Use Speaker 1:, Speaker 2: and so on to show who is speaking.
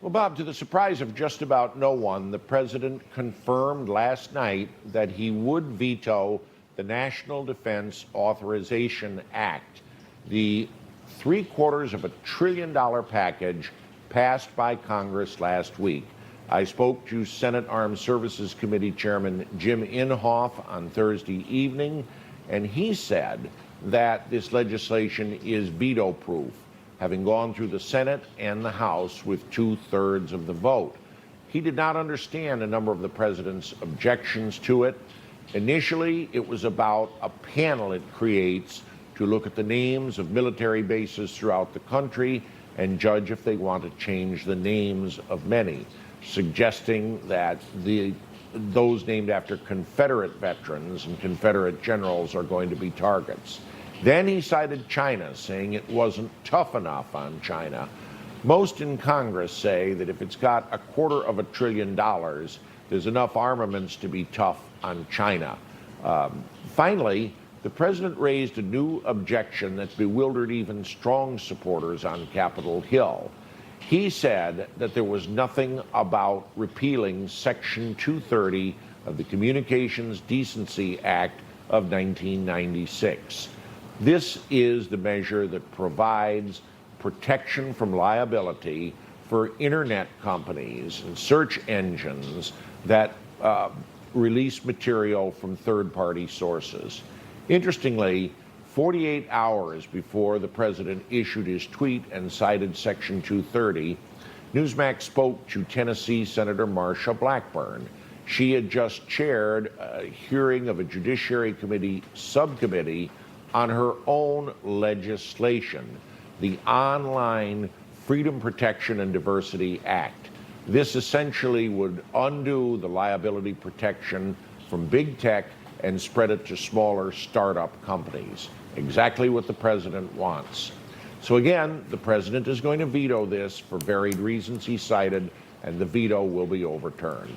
Speaker 1: Well, Bob, to the surprise of just about no one, the president confirmed last night that he would veto the National Defense Authorization Act, the $750 billion package passed by Congress last week. I spoke to Senate Armed Services Committee Chairman Jim Inhofe on Thursday evening, and he said that this legislation is veto-proof, having gone through the Senate and the House with 2/3 of the vote. He did not understand a number of the president's objections to it. Initially, it was about a panel it creates to look at the names of military bases throughout the country and judge if they want to change the names of many, suggesting that those named after Confederate veterans and Confederate generals are going to be targets. Then he cited China, saying it wasn't tough enough on China. Most in Congress say that if it's got $250 billion, there's enough armaments to be tough on China. Finally, the president raised a new objection that bewildered even strong supporters on Capitol Hill. He said that there was nothing about repealing Section 230 of the Communications Decency Act of 1996. This is the measure that provides protection from liability for internet companies and search engines that release material from third-party sources. Interestingly, 48 hours before the president issued his tweet and cited Section 230, Newsmax spoke to Tennessee Senator Marsha Blackburn. She had just chaired a hearing of a Judiciary Committee subcommittee on her own legislation, the Online Freedom Protection and Diversity Act. This essentially would undo the liability protection from big tech and spread it to smaller startup companies. Exactly what the president wants. So again, the president is going to veto this for varied reasons he cited, and the veto will be overturned.